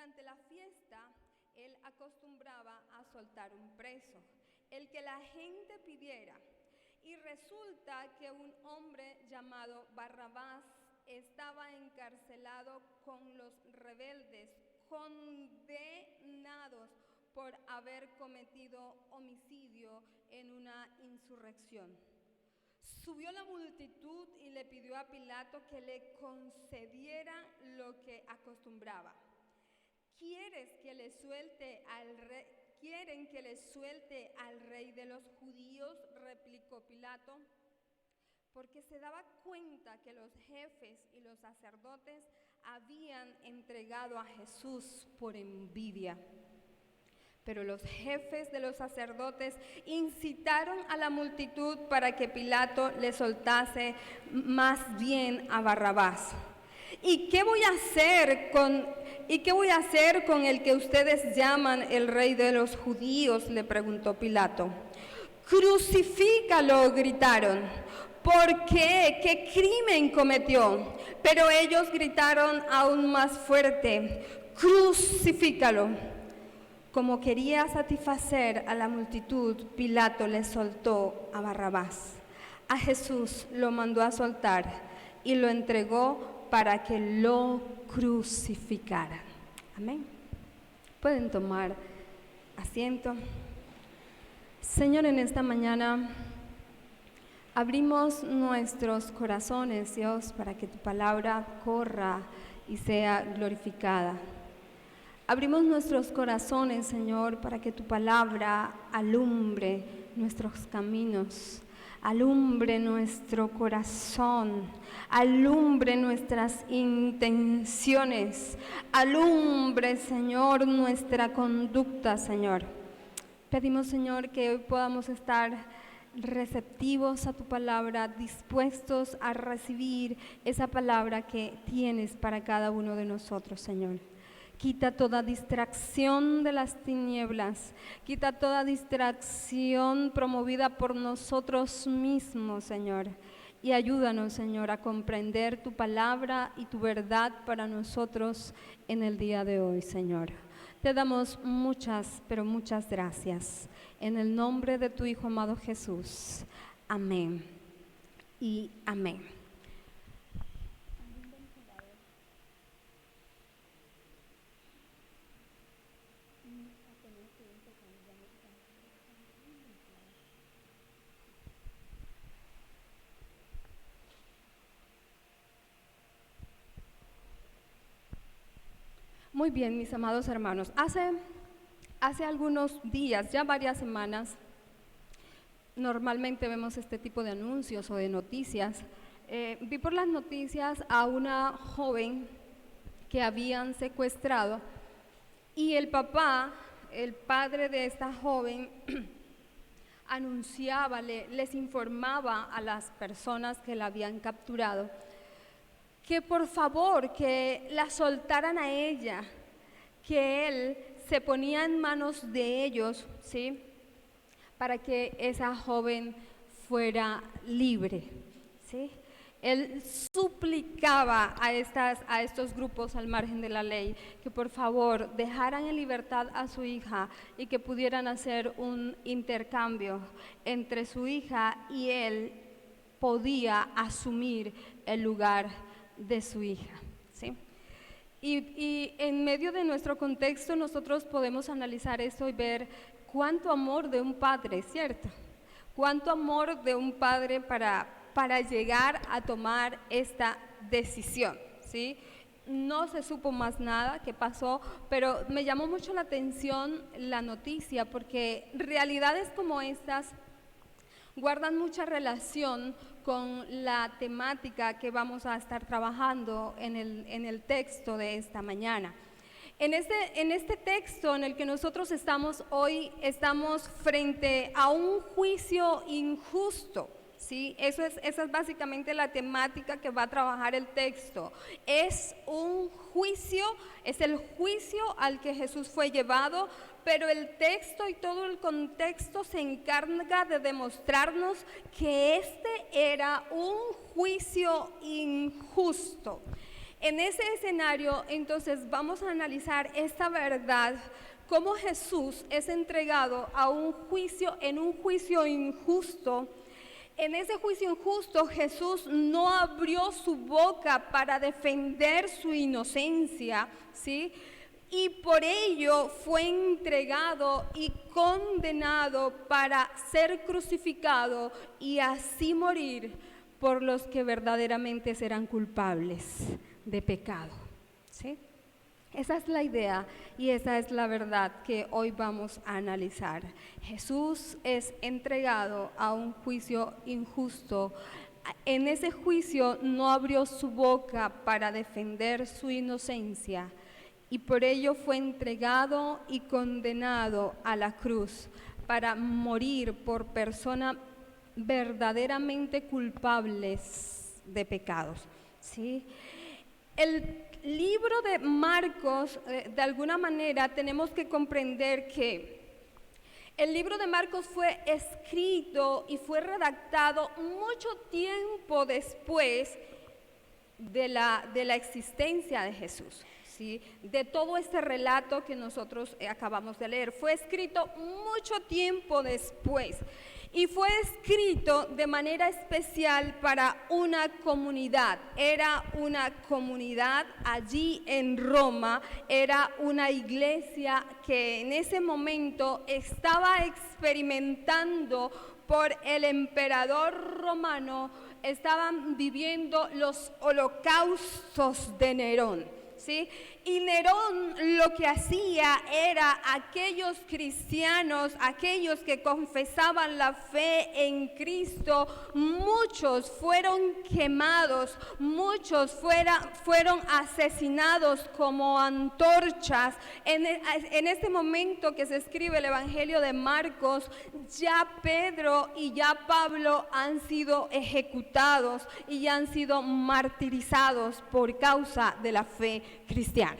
Durante la fiesta, él acostumbraba a soltar un preso, el que la gente pidiera. Y resulta que un hombre llamado Barrabás estaba encarcelado con los rebeldes, condenados por haber cometido homicidio en una insurrección. Subió la multitud y le pidió a Pilato que le concediera lo que acostumbraba. ¿Quieren que le suelte al rey de los judíos?, replicó Pilato, porque se daba cuenta que los jefes y los sacerdotes habían entregado a Jesús por envidia. Pero los jefes de los sacerdotes incitaron a la multitud para que Pilato le soltase más bien a Barrabás. ¿Y qué voy a hacer con el que ustedes llaman el rey de los judíos?, le preguntó Pilato. ¡Crucifícalo!, gritaron. ¿Por qué? ¿Qué crimen cometió? Pero ellos gritaron aún más fuerte: ¡crucifícalo! Como quería satisfacer a la multitud, Pilato le soltó a Barrabás. A Jesús lo mandó a soltar y lo entregó para que lo crucificaran. Amén. Pueden tomar asiento. Señor, en esta mañana abrimos nuestros corazones, Dios, para que tu palabra corra y sea glorificada. Abrimos nuestros corazones, Señor, para que tu palabra alumbre nuestros caminos, alumbre nuestro corazón, alumbre nuestras intenciones, alumbre, Señor, nuestra conducta, Señor. Pedimos, Señor, que hoy podamos estar receptivos a tu palabra, dispuestos a recibir esa palabra que tienes para cada uno de nosotros, Señor. Quita toda distracción de las tinieblas, quita toda distracción promovida por nosotros mismos, Señor. Y ayúdanos, Señor, a comprender tu palabra y tu verdad para nosotros en el día de hoy, Señor. Te damos muchas, pero muchas gracias. En el nombre de tu Hijo amado Jesús. Amén y amén. Muy bien, mis amados hermanos, hace algunos días, ya varias semanas, normalmente vemos este tipo de anuncios o de noticias. Vi por las noticias a una joven que habían secuestrado y el padre de esta joven, les informaba a las personas que la habían capturado que por favor, que la soltaran a ella, que él se ponía en manos de ellos, ¿sí?, para que esa joven fuera libre, ¿sí? Él suplicaba a estos grupos al margen de la ley que por favor dejaran en libertad a su hija y que pudieran hacer un intercambio entre su hija y él podía asumir el lugar de su hija, ¿sí? Y en medio de nuestro contexto nosotros podemos analizar esto y ver cuánto amor de un padre, ¿cierto? Cuánto amor de un padre para llegar a tomar esta decisión, ¿sí? No se supo más nada que pasó, pero me llamó mucho la atención la noticia porque realidades como estas guardan mucha relación con la temática que vamos a estar trabajando en el texto de esta mañana. En este texto en el que nosotros estamos hoy, estamos frente a un juicio injusto, ¿sí? Esa es básicamente la temática que va a trabajar el texto. Es un juicio, es el juicio al que Jesús fue llevado, pero el texto y todo el contexto se encarga de demostrarnos que este era un juicio injusto. En ese escenario, entonces, vamos a analizar esta verdad, cómo Jesús es entregado a un juicio, en un juicio injusto. En ese juicio injusto, Jesús no abrió su boca para defender su inocencia, ¿sí? Y por ello fue entregado y condenado para ser crucificado y así morir por los que verdaderamente serán culpables de pecado, ¿sí? Esa es la idea y esa es la verdad que hoy vamos a analizar. Jesús es entregado a un juicio injusto. En ese juicio no abrió su boca para defender su inocencia y por ello fue entregado y condenado a la cruz para morir por personas verdaderamente culpables de pecados, ¿sí? El libro de Marcos, de alguna manera tenemos que comprender que el libro de Marcos fue escrito y fue redactado mucho tiempo después de la existencia de Jesús, ¿sí? De todo este relato que nosotros acabamos de leer. Fue escrito mucho tiempo después. Y fue escrito de manera especial para una comunidad. Era una comunidad allí en Roma, era una iglesia que en ese momento estaba experimentando por el emperador romano, estaban viviendo los holocaustos de Nerón. ¿Sí? Y Nerón lo que hacía era aquellos cristianos, aquellos que confesaban la fe en Cristo, muchos fueron quemados, muchos fueron asesinados como antorchas. En este momento que se escribe el Evangelio de Marcos, ya Pedro y ya Pablo han sido ejecutados y han sido martirizados por causa de la fe cristiana.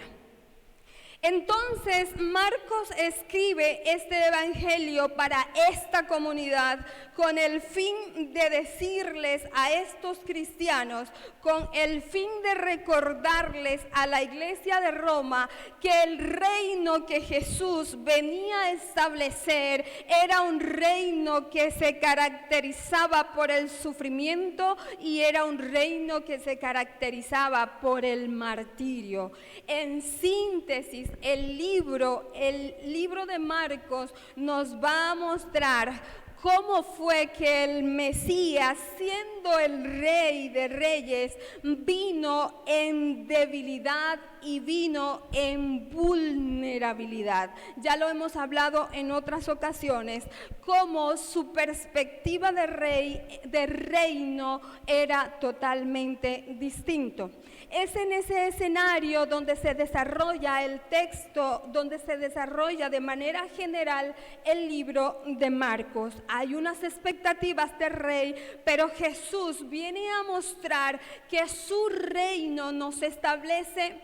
Entonces Marcos escribe este evangelio para esta comunidad con el fin de decirles a estos cristianos, con el fin de recordarles a la iglesia de Roma que el reino que Jesús venía a establecer era un reino que se caracterizaba por el sufrimiento y era un reino que se caracterizaba por el martirio. En síntesis, el libro de Marcos nos va a mostrar cómo fue que el Mesías, siendo el Rey de Reyes, vino en debilidad y vino en vulnerabilidad. Ya lo hemos hablado en otras ocasiones, cómo su perspectiva de reino era totalmente distinto. Es en ese escenario donde se desarrolla el texto, donde se desarrolla de manera general el libro de Marcos. Hay unas expectativas de rey, pero Jesús viene a mostrar que su reino no se establece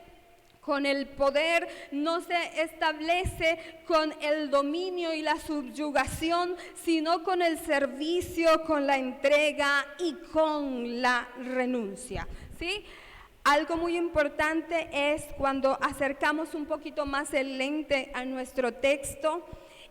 con el poder, no se establece con el dominio y la subyugación, sino con el servicio, con la entrega y con la renuncia, ¿sí? Algo muy importante es cuando acercamos un poquito más el lente a nuestro texto.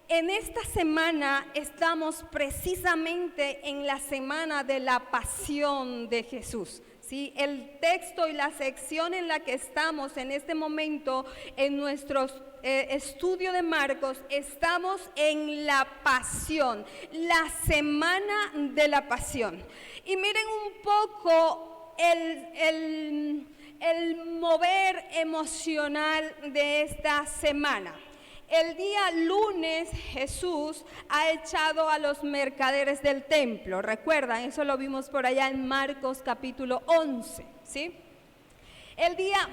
En esta semana estamos precisamente en la semana de la pasión de Jesús. ¿Sí? El texto y la sección en la que estamos en este momento en nuestro estudio de Marcos, estamos en la pasión, la semana de la pasión. Y miren un poco el mover emocional de esta semana. El día lunes Jesús ha echado a los mercaderes del templo. ¿Recuerdan? Eso lo vimos por allá en Marcos capítulo 11, ¿sí? El día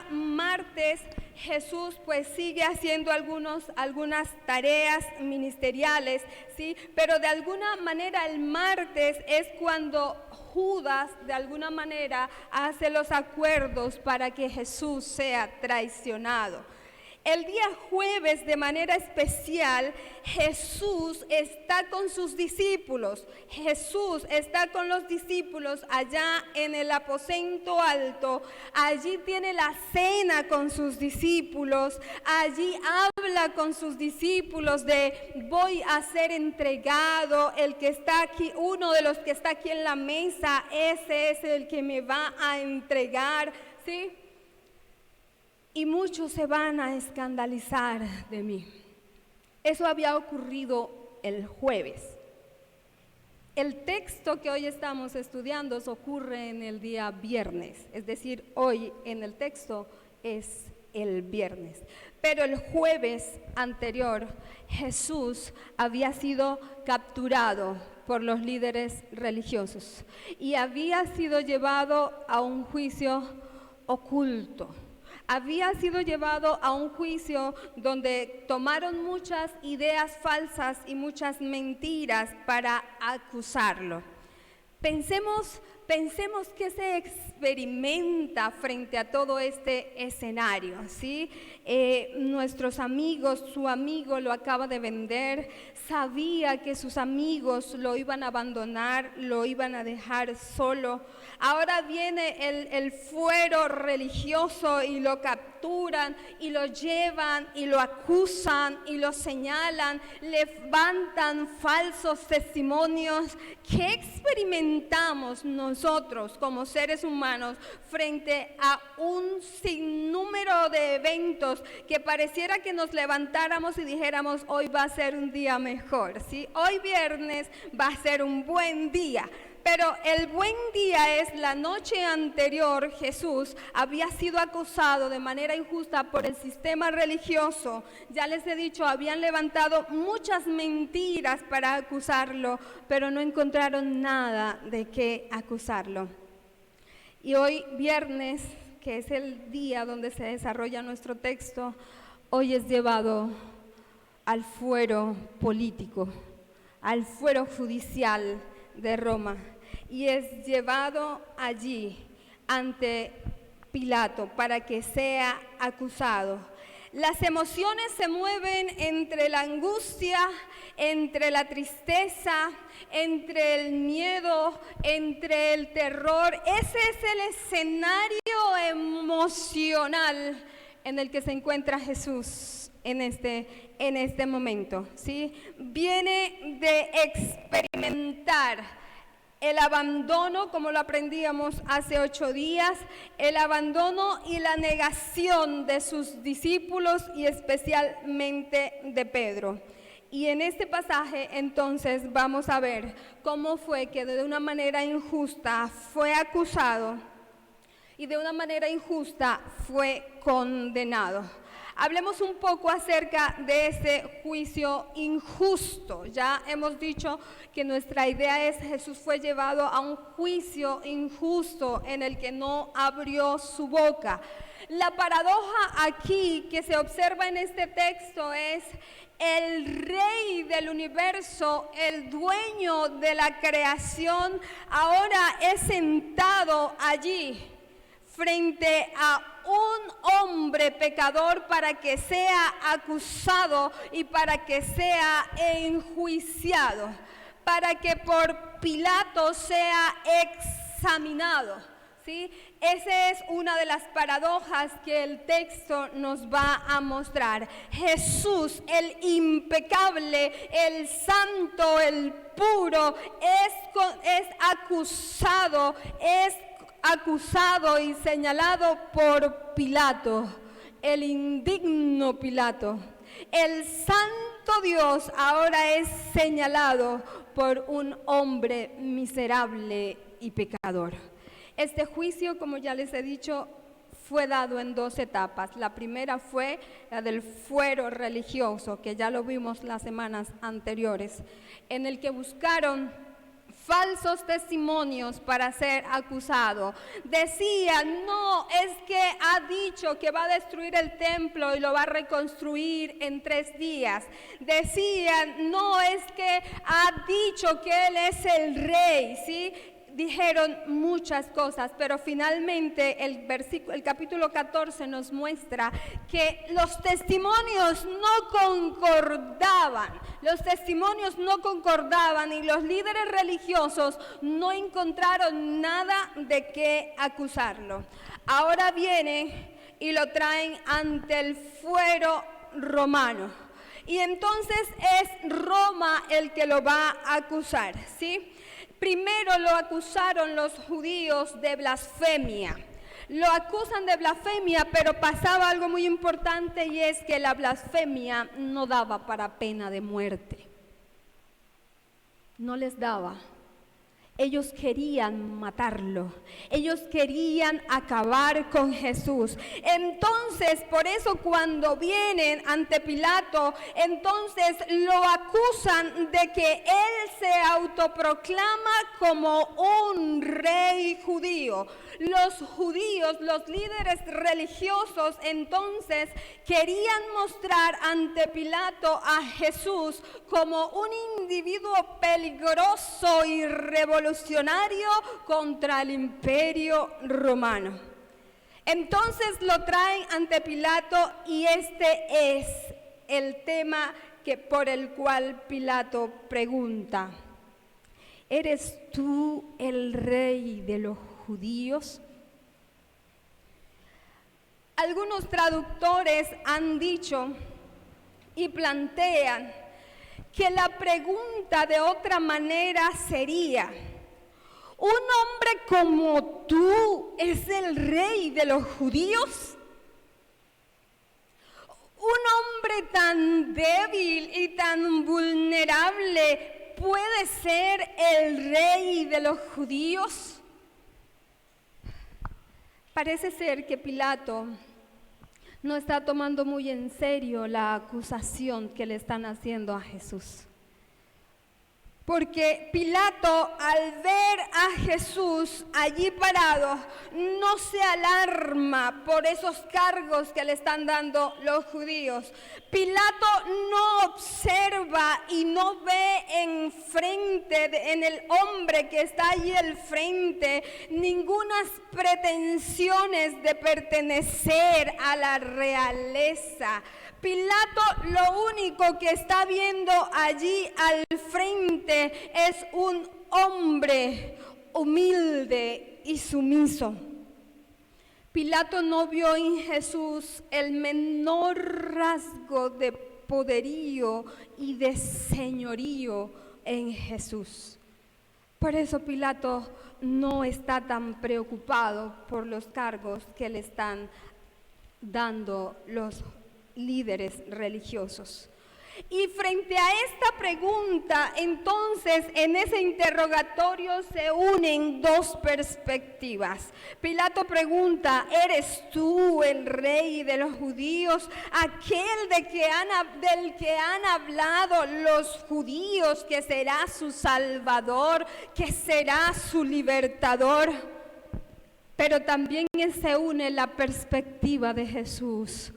martes Jesús pues sigue haciendo algunas tareas ministeriales, ¿sí? Pero de alguna manera el martes es cuando Judas de alguna manera hace los acuerdos para que Jesús sea traicionado. El día jueves, de manera especial, Jesús está con sus discípulos. Jesús está con los discípulos allá en el aposento alto. Allí tiene la cena con sus discípulos. Allí habla con sus discípulos de: voy a ser entregado. El que está aquí, uno de los que está aquí en la mesa, ese es el que me va a entregar, ¿sí? Y muchos se van a escandalizar de mí. Eso había ocurrido el jueves. El texto que hoy estamos estudiando ocurre en el día viernes, es decir, hoy en el texto es el viernes. Pero el jueves anterior, Jesús había sido capturado por los líderes religiosos y había sido llevado a un juicio oculto. Había sido llevado a un juicio donde tomaron muchas ideas falsas y muchas mentiras para acusarlo. Pensemos qué se experimenta frente a todo este escenario, ¿sí? Nuestros amigos, su amigo lo acaba de vender, sabía que sus amigos lo iban a abandonar, lo iban a dejar solo. Ahora viene el fuero religioso y lo capturan y lo llevan y lo acusan y lo señalan, levantan falsos testimonios. ¿Qué experimentamos nosotros como seres humanos frente a un sinnúmero de eventos que pareciera que nos levantáramos y dijéramos: hoy va a ser un día mejor, ¿sí? Hoy viernes va a ser un buen día? Pero el buen día es la noche anterior. Jesús había sido acusado de manera injusta por el sistema religioso. Ya les he dicho, habían levantado muchas mentiras para acusarlo, pero no encontraron nada de qué acusarlo. Y hoy viernes, que es el día donde se desarrolla nuestro texto, hoy es llevado al fuero político, al fuero judicial de Roma, y es llevado allí ante Pilato para que sea acusado. Las emociones se mueven entre la angustia, entre la tristeza, entre el miedo, entre el terror. Ese es el escenario emocional en el que se encuentra Jesús en este momento, ¿sí? Viene de experimentar el abandono, como lo aprendíamos hace 8 días, el abandono y la negación de sus discípulos y especialmente de Pedro. Y en este pasaje entonces vamos a ver cómo fue que de una manera injusta fue acusado y de una manera injusta fue condenado. Hablemos un poco acerca de ese juicio injusto. Ya hemos dicho que nuestra idea es: Jesús fue llevado a un juicio injusto en el que no abrió su boca. La paradoja aquí que se observa en este texto es: el rey del universo, el dueño de la creación, ahora es sentado allí frente a un hombre pecador para que sea acusado y para que sea enjuiciado, para que por Pilato sea examinado, ¿sí? Esa es una de las paradojas que el texto nos va a mostrar. Jesús, el impecable, el santo, el puro, es acusado y señalado por Pilato, el indigno Pilato. El santo Dios ahora es señalado por un hombre miserable y pecador. Este juicio, como ya les he dicho, fue dado en 2 etapas. La primera fue la del fuero religioso, que ya lo vimos las semanas anteriores, en el que buscaron falsos testimonios para ser acusado. Decían: no, es que ha dicho que va a destruir el templo y lo va a reconstruir en 3 días. Decían: no, es que ha dicho que él es el rey, ¿sí? dijeron muchas cosas, pero finalmente el capítulo 14 nos muestra que los testimonios no concordaban. Los testimonios no concordaban y los líderes religiosos no encontraron nada de qué acusarlo. Ahora vienen y lo traen ante el fuero romano. Y entonces es Roma el que lo va a acusar, ¿sí? Primero lo acusaron los judíos de blasfemia. Lo acusan de blasfemia, pero pasaba algo muy importante y es que la blasfemia no daba para pena de muerte. No les daba. Ellos querían matarlo, ellos querían acabar con Jesús. Entonces, por eso cuando vienen ante Pilato, entonces lo acusan de que él se autoproclama como un rey judío. Los judíos, los líderes religiosos, entonces querían mostrar ante Pilato a Jesús como un individuo peligroso y revolucionario contra el imperio romano. Entonces lo traen ante Pilato y este es el tema por el cual Pilato pregunta: ¿eres tú el rey de los judíos? Algunos traductores han dicho y plantean que la pregunta de otra manera sería: ¿un hombre como tú es el rey de los judíos? ¿Un hombre tan débil y tan vulnerable puede ser el rey de los judíos? Parece ser que Pilato no está tomando muy en serio la acusación que le están haciendo a Jesús. Porque Pilato, al ver a Jesús allí parado, no se alarma por esos cargos que le están dando los judíos. Pilato no observa y no ve en el hombre que está allí al frente ningunas pretensiones de pertenecer a la realeza. Pilato lo único que está viendo allí al frente es un hombre humilde y sumiso. Pilato no vio en Jesús el menor rasgo de poderío y de señorío en Jesús. Por eso Pilato no está tan preocupado por los cargos que le están dando los líderes religiosos. Y frente a esta pregunta, entonces, en ese interrogatorio se unen dos perspectivas. Pilato pregunta: ¿eres tú el rey de los judíos? Aquel del que han hablado los judíos, que será su salvador, que será su libertador. Pero también se une la perspectiva de Jesús: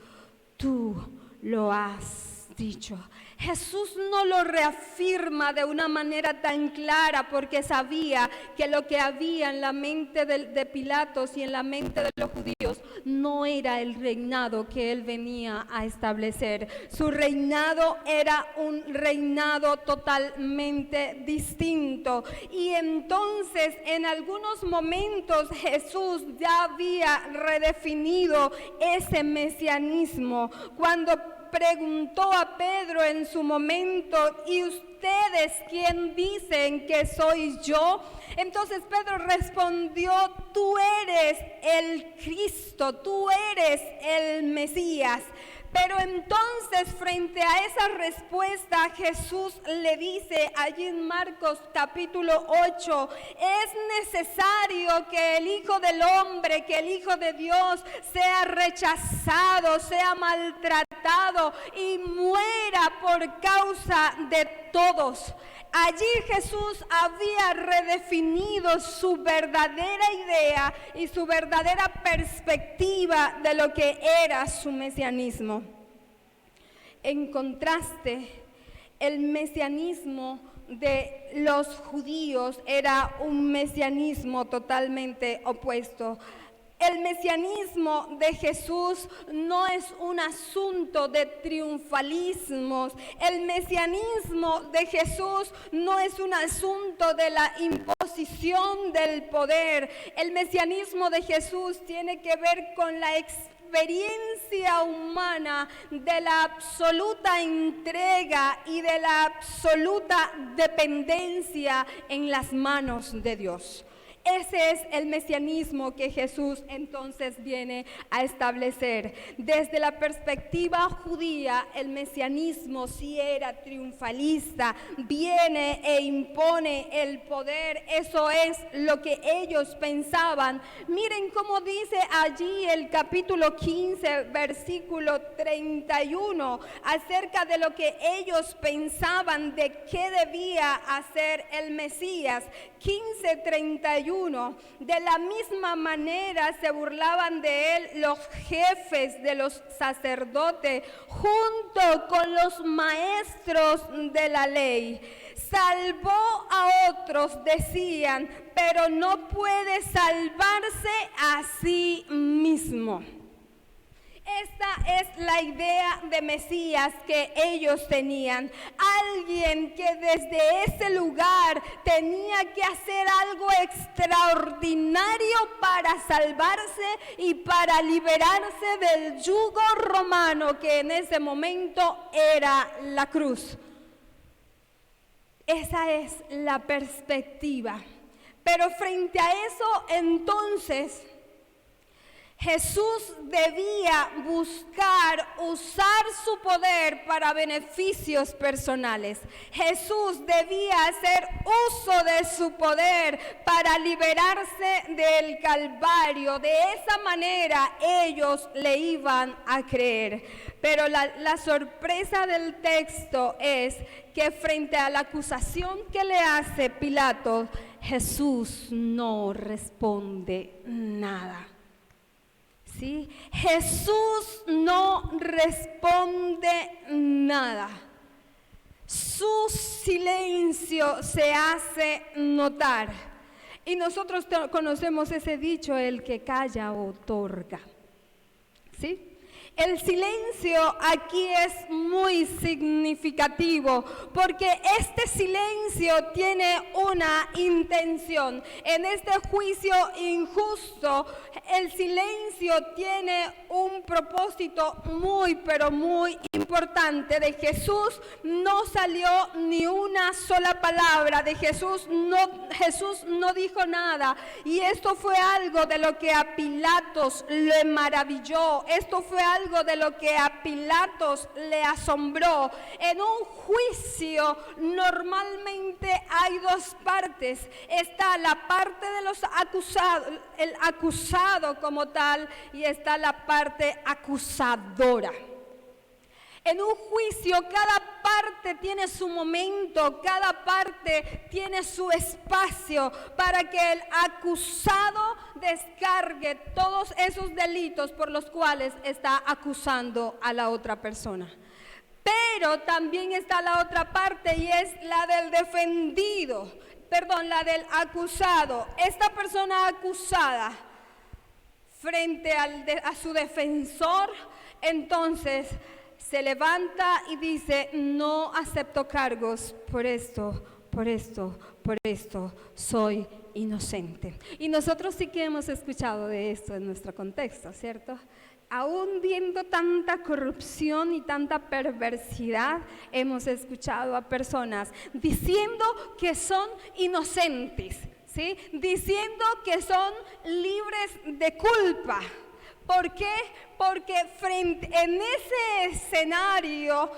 tú lo has dicho. Jesús no lo reafirma de una manera tan clara porque sabía que lo que había en la mente de Pilatos y en la mente de los judíos no era el reinado que él venía a establecer. Su reinado era un reinado totalmente distinto. Y entonces en algunos momentos Jesús ya había redefinido ese mesianismo cuando preguntó a Pedro en su momento: ¿y ustedes quién dicen que soy yo? Entonces Pedro respondió: tú eres el Cristo, tú eres el Mesías. Pero entonces, frente a esa respuesta, Jesús le dice allí en Marcos capítulo 8, es necesario que el Hijo del Hombre, que el Hijo de Dios sea rechazado, sea maltratado y muera por causa de todos. Allí Jesús había redefinido su verdadera idea y su verdadera perspectiva de lo que era su mesianismo. En contraste, el mesianismo de los judíos era un mesianismo totalmente opuesto. El mesianismo de Jesús no es un asunto de triunfalismos. El mesianismo de Jesús no es un asunto de la imposición del poder. El mesianismo de Jesús tiene que ver con la experiencia humana de la absoluta entrega y de la absoluta dependencia en las manos de Dios. Ese es el mesianismo que Jesús entonces viene a establecer. Desde la perspectiva judía, el mesianismo sí era triunfalista, viene e impone el poder. Eso es lo que ellos pensaban. Miren cómo dice allí el capítulo 15, versículo 31, acerca de lo que ellos pensaban de qué debía hacer el Mesías. 15:31. De la misma manera se burlaban de él los jefes de los sacerdotes junto con los maestros de la ley. Salvó a otros, decían, pero no puede salvarse a sí mismo. Esta es la idea de Mesías que ellos tenían. Alguien que desde ese lugar tenía que hacer algo extraordinario para salvarse y para liberarse del yugo romano que en ese momento era la cruz. Esa es la perspectiva. Pero frente a eso, entonces, Jesús debía buscar usar su poder para beneficios personales. Jesús debía hacer uso de su poder para liberarse del Calvario. De esa manera ellos le iban a creer. Pero la sorpresa del texto es que frente a la acusación que le hace Pilato, Jesús no responde nada. ¿Sí? Jesús no responde nada. Su silencio se hace notar. Y nosotros conocemos ese dicho, el que calla otorga. ¿Sí? El silencio aquí es muy significativo porque este silencio tiene una intención. En este juicio injusto, el silencio tiene un propósito muy, pero muy importante. De Jesús no salió ni una sola palabra. De Jesús no dijo nada. Y esto fue algo de lo que a Pilatos le maravilló. Esto fue algo de lo que a Pilatos le asombró. En un juicio normalmente hay dos partes. Está la parte de los acusados, el acusado como tal, y está la parte acusadora. En un juicio cada parte tiene su momento, cada parte tiene su espacio para que el acusado descargue todos esos delitos por los cuales está acusando a la otra persona. Pero también está la otra parte y es la del la del acusado. Esta persona acusada frente a su defensor, entonces se levanta y dice: no acepto cargos por esto, soy inocente. Y nosotros sí que hemos escuchado de esto en nuestro contexto, ¿cierto? Aún viendo tanta corrupción y tanta perversidad, hemos escuchado a personas diciendo que son inocentes, ¿sí? Diciendo que son libres de culpa. ¿Por qué? Porque en ese escenario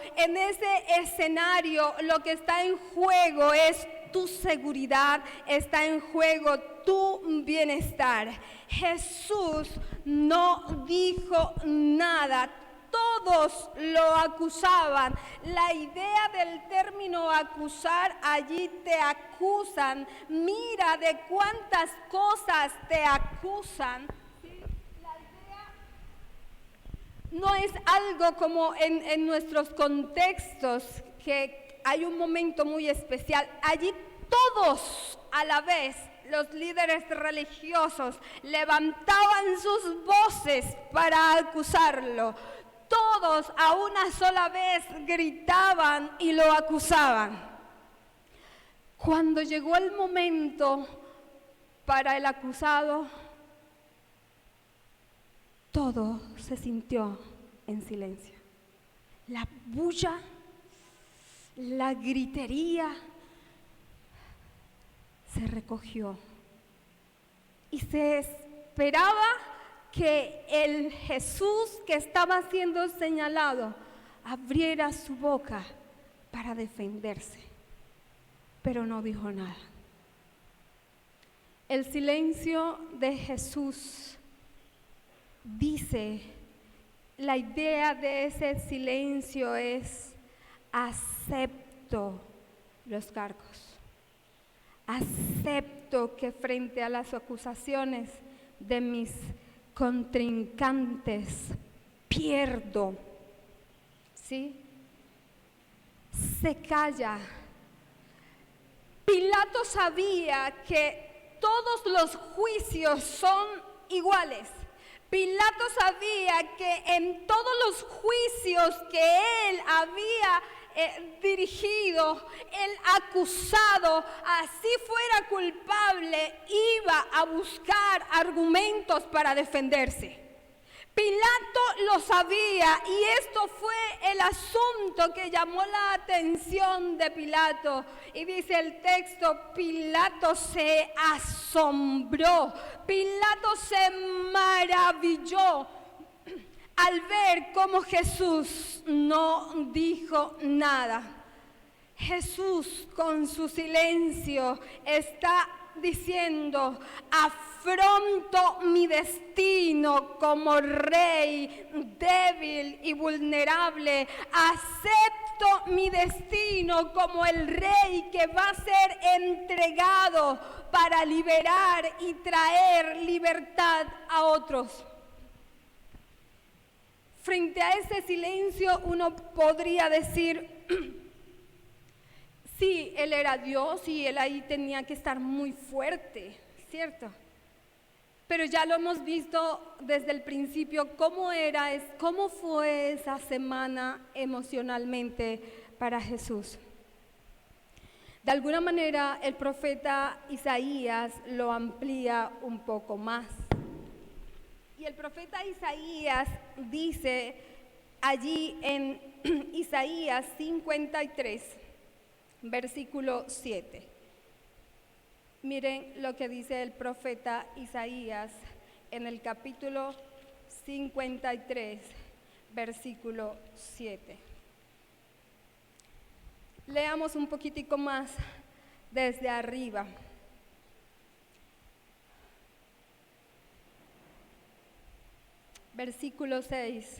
lo que está en juego es tu seguridad, está en juego tu bienestar. Jesús no dijo nada. Todos lo acusaban. La idea del término acusar, allí te acusan. Mira de cuántas cosas te acusan. No es algo como en nuestros contextos que hay un momento muy especial. Allí todos a la vez, los líderes religiosos, levantaban sus voces para acusarlo. Todos a una sola vez gritaban y lo acusaban. Cuando llegó el momento para el acusado, todo se sintió en silencio. La bulla, la gritería se recogió y se esperaba que el Jesús que estaba siendo señalado abriera su boca para defenderse, pero no dijo nada. El silencio de Jesús dice, la idea de ese silencio es: acepto los cargos, acepto que frente a las acusaciones de mis contrincantes pierdo, ¿sí? Se calla. Pilato sabía que todos los juicios son iguales. Pilato sabía que en todos los juicios que él había dirigido, el acusado, así fuera culpable, iba a buscar argumentos para defenderse. Pilato lo sabía y esto fue el asunto que llamó la atención de Pilato. Y dice el texto, Pilato se asombró, Pilato se maravilló al ver cómo Jesús no dijo nada. Jesús con su silencio está diciendo: afronto mi destino como rey débil y vulnerable, acepto mi destino como el rey que va a ser entregado para liberar y traer libertad a otros. Frente a ese silencio uno podría decir: sí, él era Dios y él ahí tenía que estar muy fuerte, ¿cierto? Pero ya lo hemos visto desde el principio cómo fue esa semana emocionalmente para Jesús. De alguna manera el profeta Isaías lo amplía un poco más. Y el profeta Isaías dice allí en Isaías 53, versículo 7. Miren lo que dice el profeta Isaías en el capítulo 53, versículo 7. Leamos un poquitico más desde arriba. Versículo 6.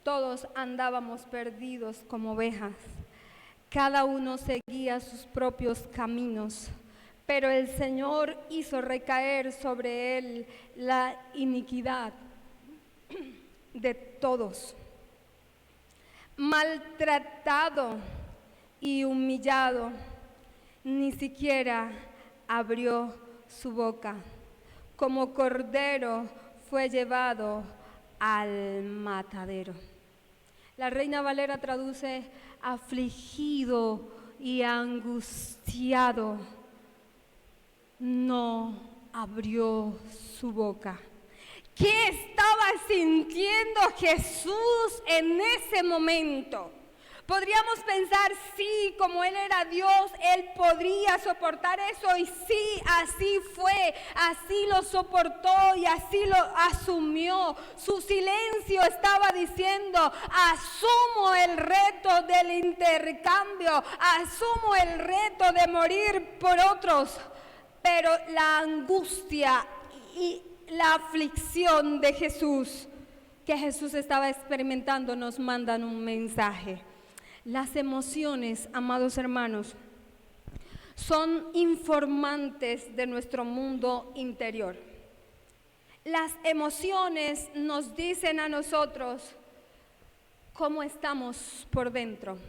Todos andábamos perdidos como ovejas, cada uno seguía sus propios caminos, pero el Señor hizo recaer sobre él la iniquidad de todos. Maltratado y humillado, ni siquiera abrió su boca. Como cordero fue llevado al matadero. La Reina Valera traduce: afligido y angustiado, no abrió su boca. ¿Qué estaba sintiendo Jesús en ese momento? Podríamos pensar, sí, como Él era Dios, Él podría soportar eso, y sí, así fue, así lo soportó y así lo asumió. Su silencio estaba diciendo: asumo el reto del intercambio, asumo el reto de morir por otros. Pero la angustia y la aflicción de Jesús, que Jesús estaba experimentando, nos mandan un mensaje. Las emociones, amados hermanos, son informantes de nuestro mundo interior. Las emociones nos dicen a nosotros cómo estamos por dentro,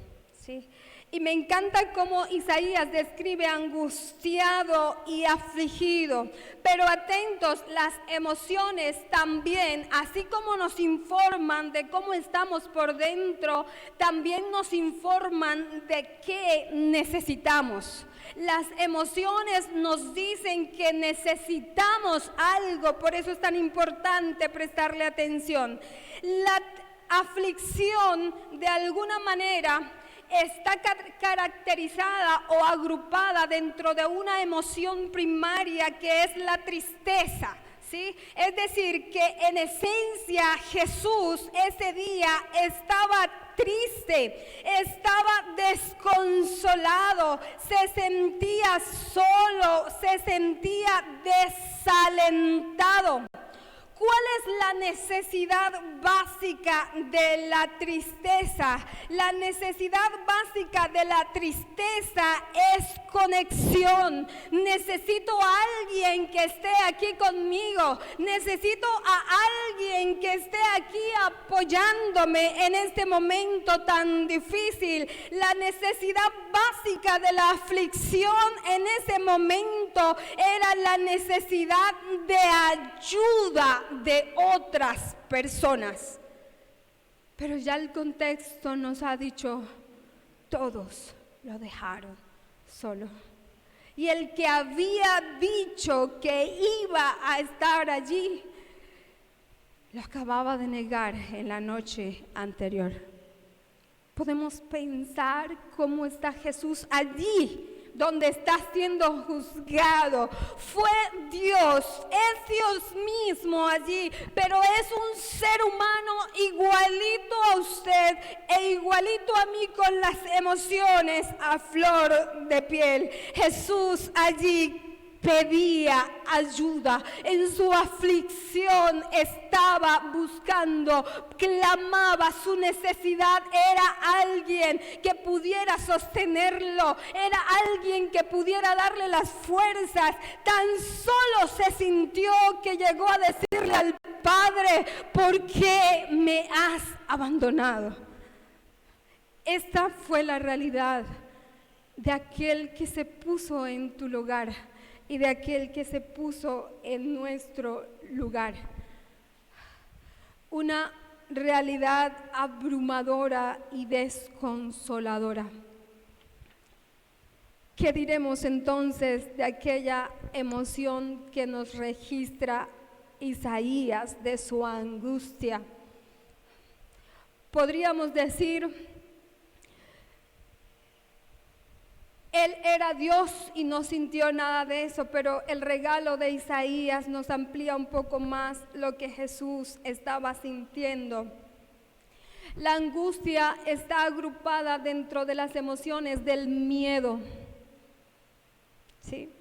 ¿sí? Y me encanta cómo Isaías describe angustiado y afligido. Pero atentos, las emociones también, así como nos informan de cómo estamos por dentro, también nos informan de qué necesitamos. Las emociones nos dicen que necesitamos algo, por eso es tan importante prestarle atención. La aflicción, de alguna manera, está caracterizada o agrupada dentro de una emoción primaria que es la tristeza, ¿sí? Es decir, que en esencia Jesús ese día estaba triste, estaba desconsolado, se sentía solo, se sentía desalentado. ¿Cuál es la necesidad básica de la tristeza? La necesidad básica de la tristeza es conexión. Necesito a alguien que esté aquí conmigo. Necesito a alguien que esté aquí apoyándome en este momento tan difícil. La necesidad básica de la aflicción en ese momento era la necesidad de ayuda de otras personas. Pero ya el contexto nos ha dicho, todos lo dejaron solo. Y el que había dicho que iba a estar allí, lo acababa de negar en la noche anterior. Podemos pensar cómo está Jesús allí, donde está siendo juzgado. Fue Dios, es Dios mismo allí, pero es un ser humano igualito a usted e igualito a mí, con las emociones a flor de piel. Jesús allí pedía ayuda, en su aflicción estaba buscando, clamaba, su necesidad era alguien que pudiera sostenerlo, era alguien que pudiera darle las fuerzas. Tan solo se sintió que llegó a decirle al Padre, ¿por qué me has abandonado? Esta fue la realidad de aquel que se puso en tu lugar y de aquel que se puso en nuestro lugar. Una realidad abrumadora y desconsoladora. ¿Qué diremos entonces de aquella emoción que nos registra Isaías de su angustia? Podríamos decir, Él era Dios y no sintió nada de eso, pero el regalo de Isaías nos amplía un poco más lo que Jesús estaba sintiendo. La angustia está agrupada dentro de las emociones del miedo. ¿Sí?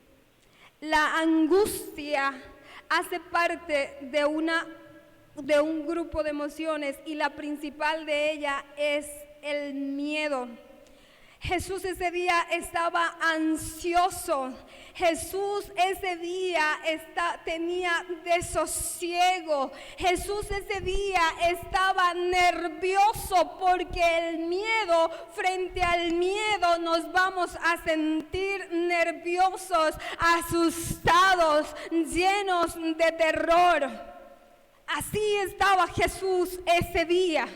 La angustia hace parte de un grupo de emociones y la principal de ella es el miedo. Jesús ese día estaba ansioso. Jesús ese día tenía desosiego. Jesús ese día estaba nervioso, porque el miedo, frente al miedo nos vamos a sentir nerviosos, asustados, llenos de terror. Así estaba Jesús ese día.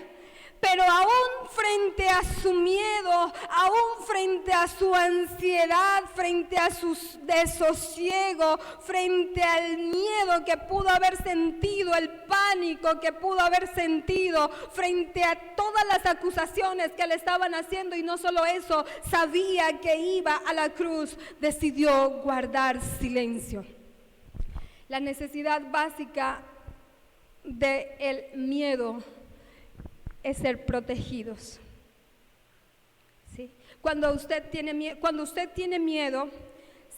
Pero aún frente a su miedo, aún frente a su ansiedad, frente a su desosiego, frente al miedo que pudo haber sentido, el pánico que pudo haber sentido, frente a todas las acusaciones que le estaban haciendo, y no solo eso, sabía que iba a la cruz, decidió guardar silencio. La necesidad básica del miedo es ser protegidos. ¿Sí? Cuando usted tiene miedo,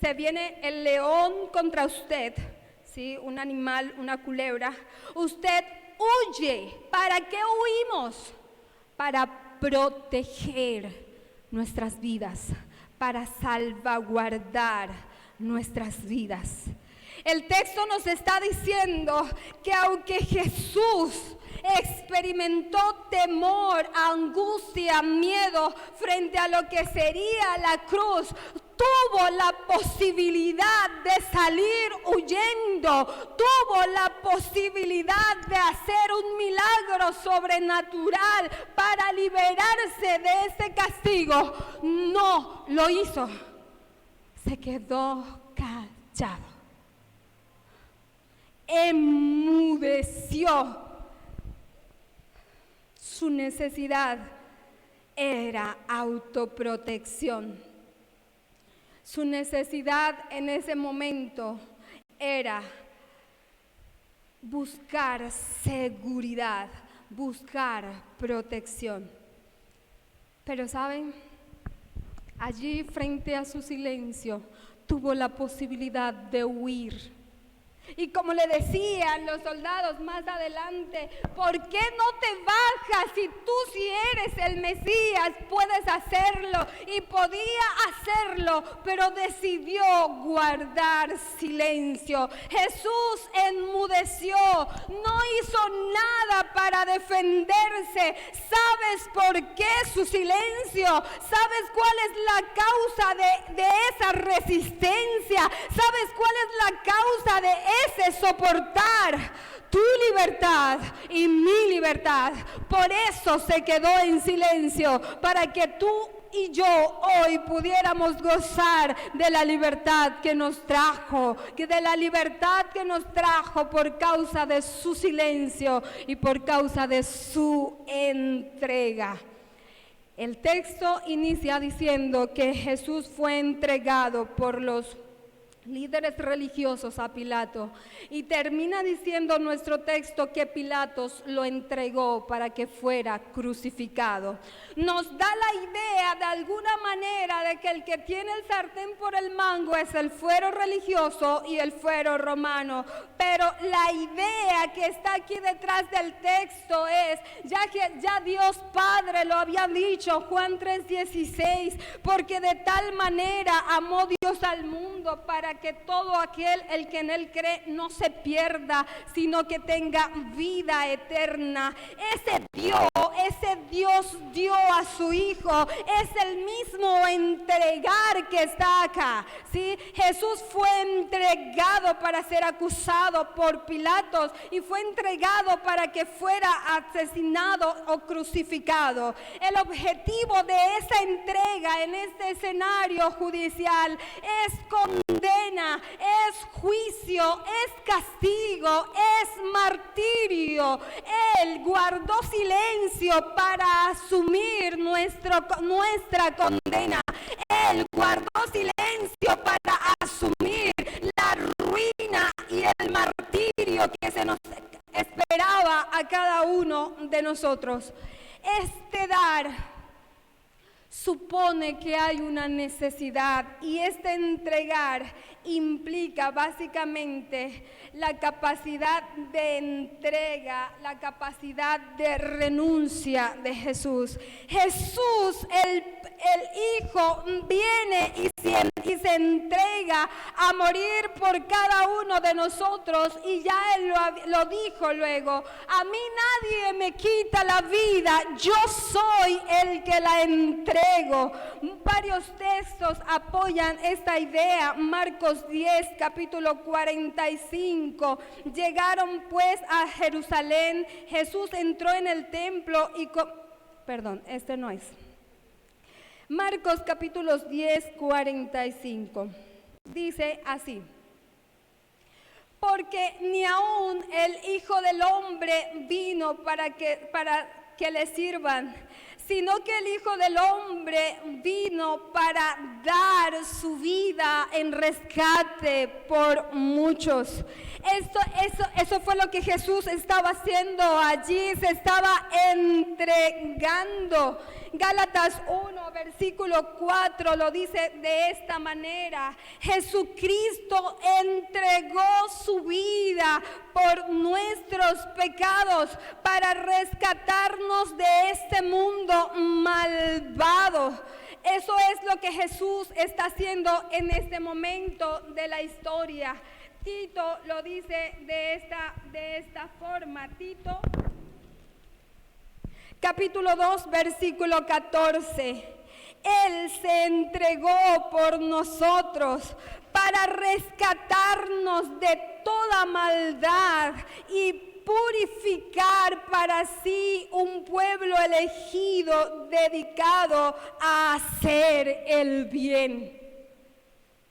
se viene el león contra usted, ¿sí? Un animal, una culebra. Usted huye. ¿Para qué huimos? Para proteger nuestras vidas, para salvaguardar nuestras vidas. El texto nos está diciendo que aunque Jesús experimentó temor, angustia, miedo frente a lo que sería la cruz, tuvo la posibilidad de salir huyendo, tuvo la posibilidad de hacer un milagro sobrenatural para liberarse de ese castigo. No lo hizo, se quedó callado, enmudeció. Su necesidad era autoprotección. Su necesidad en ese momento era buscar seguridad, buscar protección. Pero ¿saben? Allí frente a su silencio tuvo la posibilidad de huir. Y como le decían los soldados más adelante, ¿por qué no te bajas si tú eres el Mesías? Puedes hacerlo. Y podía hacerlo, pero decidió guardar silencio. Jesús enmudeció, no hizo nada para defenderse. ¿Sabes por qué su silencio? ¿Sabes cuál es la causa de esa resistencia? ¿Sabes cuál es la causa de ese soportar tu libertad y mi libertad? Por eso se quedó en silencio, para que tú y yo hoy pudiéramos gozar de la libertad que nos trajo, por causa de su silencio y por causa de su entrega. El texto inicia diciendo que Jesús fue entregado por los líderes religiosos a Pilato, y termina diciendo nuestro texto que Pilatos lo entregó para que fuera crucificado. Nos da la idea de alguna manera de que el que tiene el sartén por el mango es el fuero religioso y el fuero romano, pero la idea que está aquí detrás del texto es, ya Dios Padre lo había dicho, Juan 3:16, porque de tal manera amó Dios al mundo para que todo aquel el que en él cree no se pierda, sino que tenga vida eterna. Ese Dios dio a su Hijo, es el mismo entregar que está acá, ¿sí? Jesús fue entregado para ser acusado por Pilatos y fue entregado para que fuera asesinado o crucificado. El objetivo de esa entrega en este escenario judicial es condena, es juicio, es castigo, es martirio. Él guardó silencio para asumir nuestra condena. Él guardó silencio para asumir la ruina y el martirio que se nos esperaba a cada uno de nosotros. Este dar supone que hay una necesidad, y este entregar implica básicamente la capacidad de entrega, la capacidad de renuncia de Jesús. Jesús, el Hijo, viene y se entrega a morir por cada uno de nosotros, y ya Él lo dijo luego: a mí nadie me quita la vida, yo soy el que la entrego. Varios textos apoyan esta idea. Marcos 10, capítulo 45. Llegaron pues a Jerusalén, Jesús entró en el templo y Marcos capítulos 10, 45. Dice así: porque ni aún el Hijo del Hombre vino para que le sirvan, sino que el Hijo del Hombre vino para dar su vida en rescate por muchos. Eso fue lo que Jesús estaba haciendo allí, se estaba entregando. Gálatas 1, versículo 4 lo dice de esta manera: Jesucristo entregó su vida por nuestros pecados para rescatarnos de este mundo malvado. Eso es lo que Jesús está haciendo en este momento de la historia. Tito lo dice de esta forma. Tito, capítulo 2, versículo 14. Él se entregó por nosotros para rescatarnos de toda maldad y purificar para sí un pueblo elegido, dedicado a hacer el bien.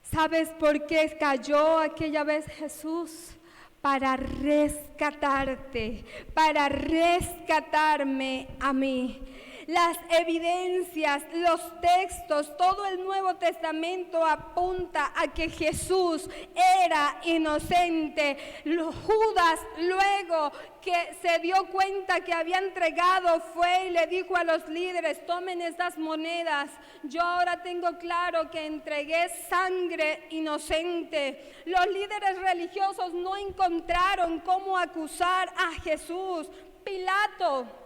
¿Sabes por qué cayó aquella vez Jesús? Para rescatarte, para rescatarme a mí. Las evidencias, los textos, todo el Nuevo Testamento apunta a que Jesús era inocente. Judas, luego que se dio cuenta que había entregado, fue y le dijo a los líderes: tomen estas monedas, yo ahora tengo claro que entregué sangre inocente. Los líderes religiosos no encontraron cómo acusar a Jesús. Pilato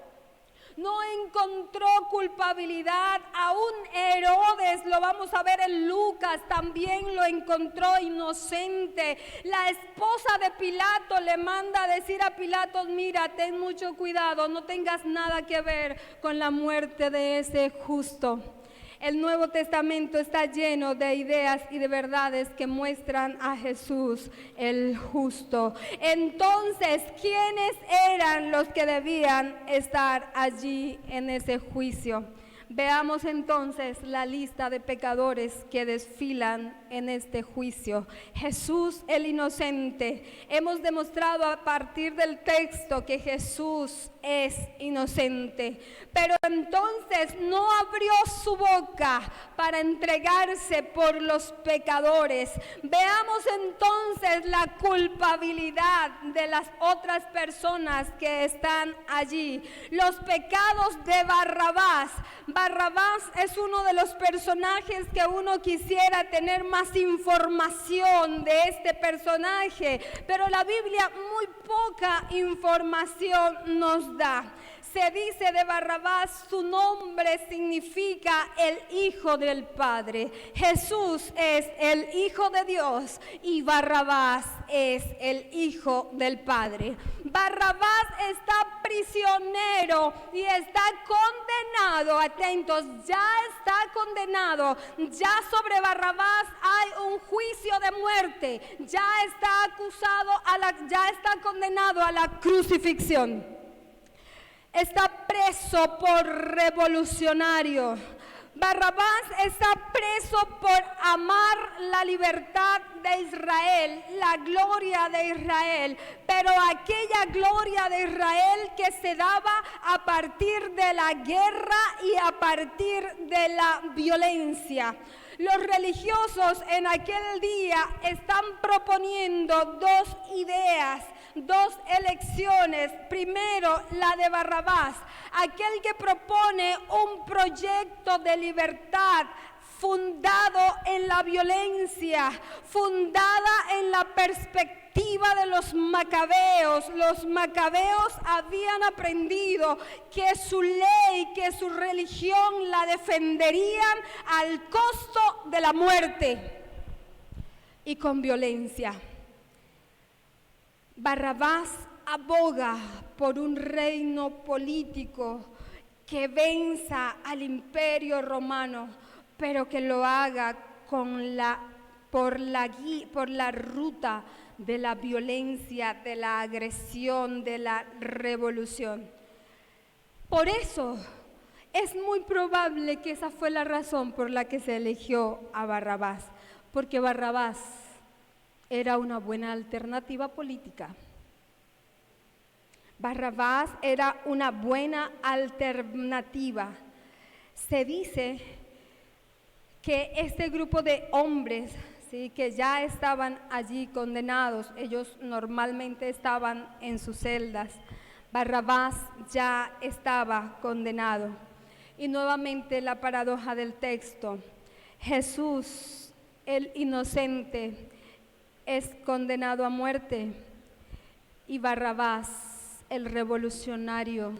no encontró culpabilidad. Aún Herodes, lo vamos a ver en Lucas, también lo encontró inocente. La esposa de Pilato le manda a decir a Pilato: mira, ten mucho cuidado, no tengas nada que ver con la muerte de ese justo. El Nuevo Testamento está lleno de ideas y de verdades que muestran a Jesús el justo. Entonces, ¿quiénes eran los que debían estar allí en ese juicio? Veamos entonces la lista de pecadores que desfilan en este juicio. Jesús el inocente. Hemos demostrado a partir del texto que Jesús es inocente, pero entonces no abrió su boca para entregarse por los pecadores. Veamos entonces la culpabilidad de las otras personas que están allí. Los pecados de Barrabás. Barrabás es uno de los personajes que uno quisiera tener más información de este personaje, pero la Biblia muy poca información nos da. Se dice de Barrabás, su nombre significa el Hijo del Padre. Jesús es el Hijo de Dios y Barrabás es el Hijo del Padre. Barrabás está prisionero y está condenado. Atentos, ya está condenado. Ya sobre Barrabás hay un juicio de muerte. Ya está ya está condenado a la crucifixión. Está preso por revolucionario. Barrabás está preso por amar la libertad de Israel, la gloria de Israel, pero aquella gloria de Israel que se daba a partir de la guerra y a partir de la violencia. Los religiosos en aquel día están proponiendo dos ideas, dos elecciones. Primero, la de Barrabás, aquel que propone un proyecto de libertad fundado en la violencia, fundada en la perspectiva de los macabeos. Los macabeos habían aprendido que su ley, que su religión la defenderían al costo de la muerte y con violencia. Barrabás aboga por un reino político que venza al imperio romano, pero que lo haga por la ruta de la violencia, de la agresión, de la revolución. Por eso es muy probable que esa fue la razón por la que se eligió a Barrabás, porque Barrabás era una buena alternativa política. Barrabás era una buena alternativa. Se dice que este grupo de hombres, ¿sí?, que ya estaban allí condenados, ellos normalmente estaban en sus celdas. Barrabás ya estaba condenado. Y nuevamente la paradoja del texto. Jesús, el inocente, es condenado a muerte, y Barrabás, el revolucionario,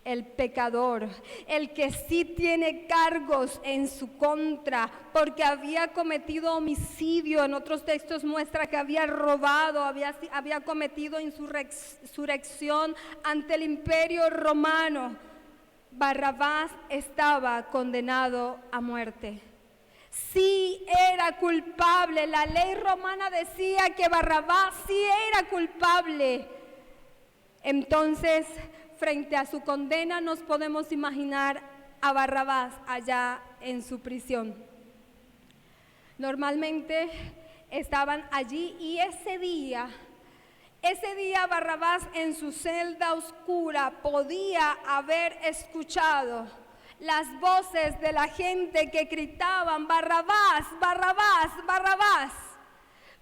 el pecador, el que sí tiene cargos en su contra, porque había cometido homicidio. En otros textos muestra que había robado, había cometido insurrección ante el imperio romano. Barrabás estaba condenado a muerte. Sí era culpable. La ley romana decía que Barrabás sí era culpable. Entonces, frente a su condena, nos podemos imaginar a Barrabás allá en su prisión. Normalmente estaban allí y ese día Barrabás en su celda oscura podía haber escuchado las voces de la gente que gritaban: Barrabás, Barrabás, Barrabás.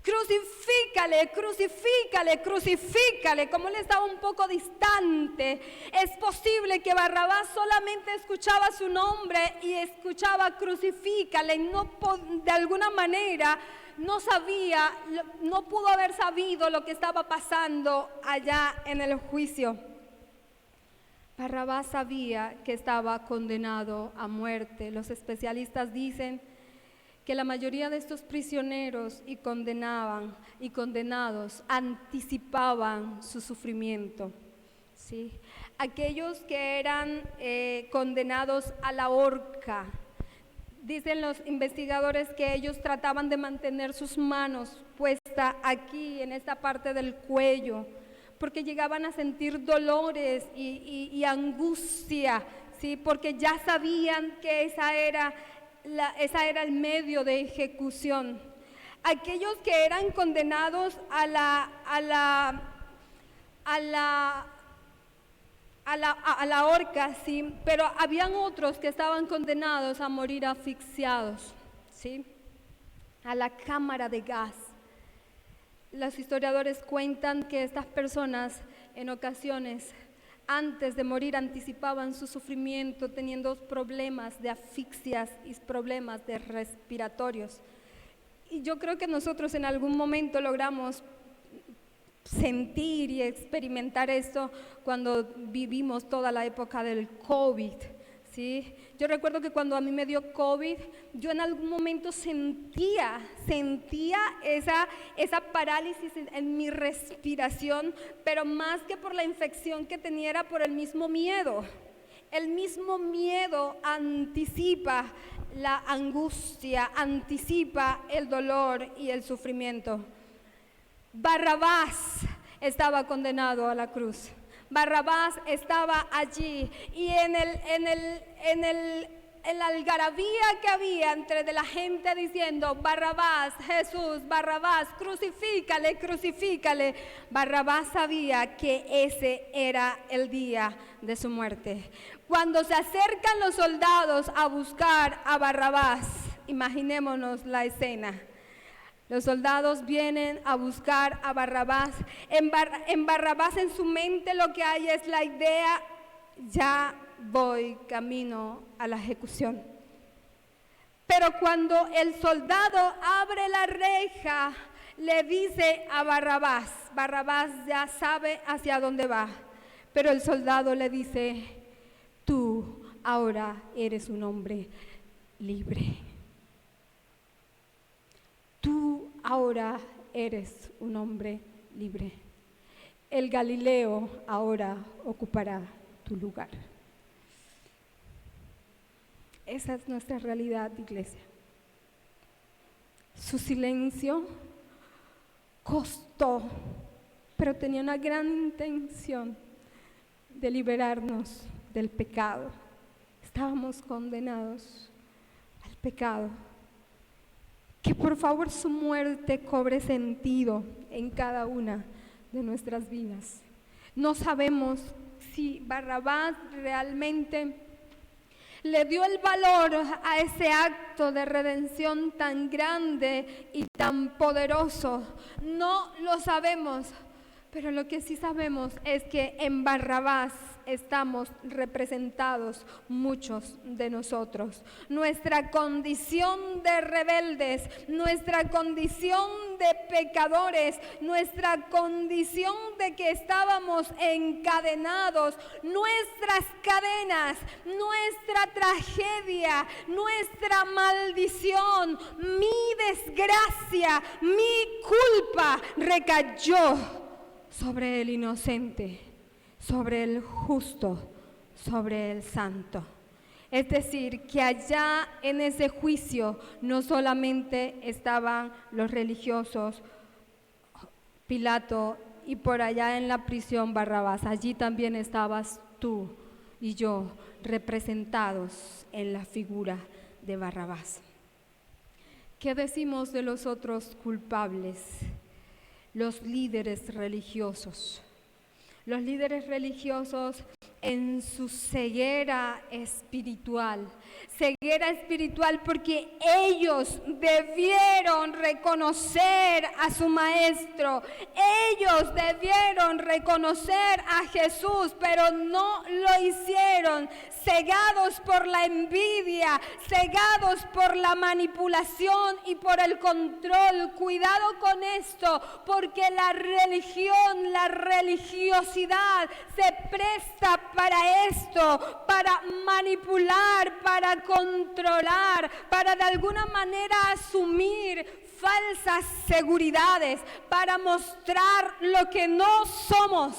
Crucifícale, crucifícale, crucifícale. Como él estaba un poco distante, es posible que Barrabás solamente escuchaba su nombre y escuchaba crucifícale. De alguna manera no pudo haber sabido lo que estaba pasando allá en el juicio. Barrabás sabía que estaba condenado a muerte. Los especialistas dicen que la mayoría de estos prisioneros y condenados anticipaban su sufrimiento, ¿sí? Aquellos que eran condenados a la horca, dicen los investigadores que ellos trataban de mantener sus manos puestas aquí en esta parte del cuello, porque llegaban a sentir dolores y angustia, ¿sí? Porque ya sabían que esa era el medio de ejecución. Aquellos que eran condenados a la horca, ¿sí? Pero habían otros que estaban condenados a morir asfixiados, ¿sí? A la cámara de gas. Los historiadores cuentan que estas personas en ocasiones, antes de morir, anticipaban su sufrimiento teniendo problemas de asfixias y problemas de respiratorios. Y yo creo que nosotros en algún momento logramos sentir y experimentar esto cuando vivimos toda la época del COVID, ¿sí? Yo recuerdo que cuando a mí me dio COVID, yo en algún momento sentía esa parálisis en mi respiración, pero más que por la infección que tenía era por el mismo miedo. El mismo miedo anticipa la angustia, anticipa el dolor y el sufrimiento. Barrabás estaba condenado a la cruz. Barrabás estaba allí y en la algarabía que había entre de la gente diciendo: Barrabás, Jesús, Barrabás, crucifícale, crucifícale. Barrabás sabía que ese era el día de su muerte. Cuando se acercan los soldados a buscar a Barrabás, imaginémonos la escena. Los soldados vienen a buscar a Barrabás. En Barrabás, en su mente, lo que hay es la idea: ya voy camino a la ejecución. Pero cuando el soldado abre la reja, le dice a Barrabás, Barrabás ya sabe hacia dónde va, pero el soldado le dice: tú ahora eres un hombre libre. Tú ahora eres un hombre libre. El Galileo ahora ocupará tu lugar. Esa es nuestra realidad, iglesia. Su silencio costó, pero tenía una gran intención de liberarnos del pecado. Estábamos condenados al pecado. Que por favor su muerte cobre sentido en cada una de nuestras vidas. No sabemos si Barrabás realmente le dio el valor a ese acto de redención tan grande y tan poderoso. No lo sabemos, Pero lo que sí sabemos es que en Barrabás estamos representados muchos de nosotros. Nuestra condición de rebeldes, nuestra condición de pecadores, nuestra condición de que estábamos encadenados, nuestras cadenas, nuestra tragedia, nuestra maldición, mi desgracia, mi culpa recayó sobre el inocente, sobre el justo, sobre el santo. Es decir, que allá en ese juicio no solamente estaban los religiosos, Pilato, y por allá en la prisión Barrabás, allí también estabas tú y yo representados en la figura de Barrabás. ¿Qué decimos de los otros culpables? Los líderes religiosos. Los líderes religiosos en su ceguera espiritual porque ellos debieron reconocer a su maestro, ellos debieron reconocer a Jesús, pero no lo hicieron, cegados por la envidia, cegados por la manipulación y por el control. Cuidado con esto, porque la religión, la religiosidad se presta para esto, para manipular, para controlar, para de alguna manera asumir falsas seguridades, para mostrar lo que no somos.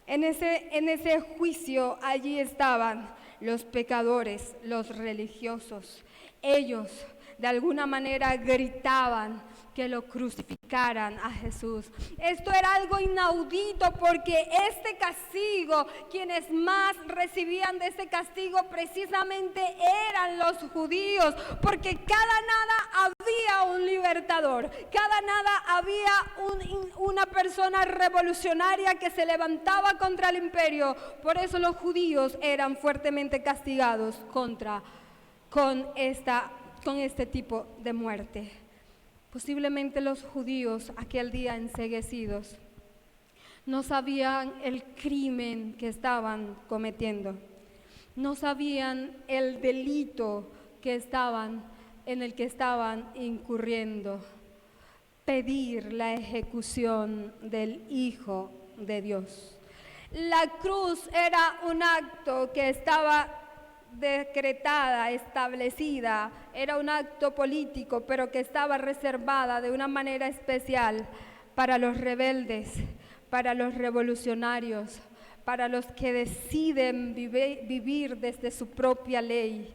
En ese juicio allí estaban los pecadores, los religiosos. Ellos de alguna manera gritaban que lo crucificaran a Jesús. Esto era algo inaudito porque este castigo, quienes más recibían de este castigo precisamente eran los judíos, porque cada nada había un libertador, cada nada había una persona revolucionaria que se levantaba contra el imperio. Por eso los judíos eran fuertemente castigados con este tipo de muerte. Posiblemente los judíos aquel día enceguecidos no sabían el crimen que estaban cometiendo, no sabían el delito en el que estaban incurriendo: pedir la ejecución del Hijo de Dios. La cruz era un acto que estaba decretada, establecida, era un acto político, pero que estaba reservada de una manera especial para los rebeldes, para los revolucionarios, para los que deciden vivir desde su propia ley.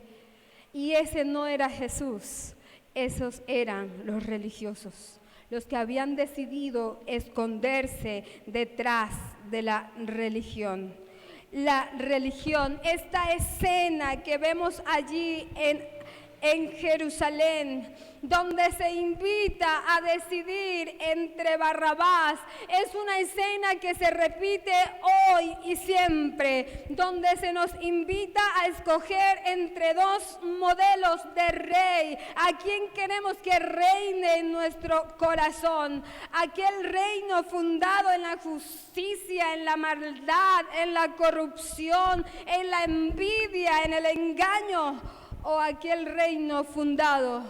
Y ese no era Jesús, esos eran los religiosos, los que habían decidido esconderse detrás de la religión. La religión, esta escena que vemos allí en Jerusalén, donde se invita a decidir entre Barrabás, es una escena que se repite hoy y siempre, donde se nos invita a escoger entre dos modelos de rey, a quien queremos que reine en nuestro corazón, aquel reino fundado en la justicia, en la maldad, en la corrupción, en la envidia, en el engaño, o aquel reino fundado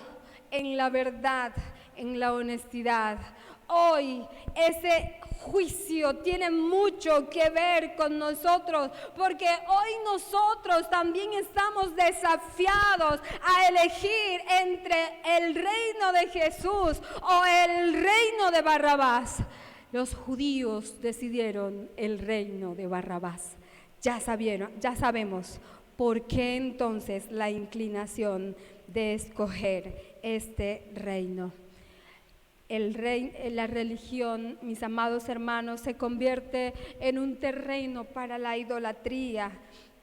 en la verdad, en la honestidad. Hoy ese juicio tiene mucho que ver con nosotros, porque hoy nosotros también estamos desafiados a elegir entre el reino de Jesús o el reino de Barrabás. Los judíos decidieron el reino de Barrabás. Ya sabemos por qué entonces la inclinación de escoger este reino. La religión, mis amados hermanos, se convierte en un terreno para la idolatría,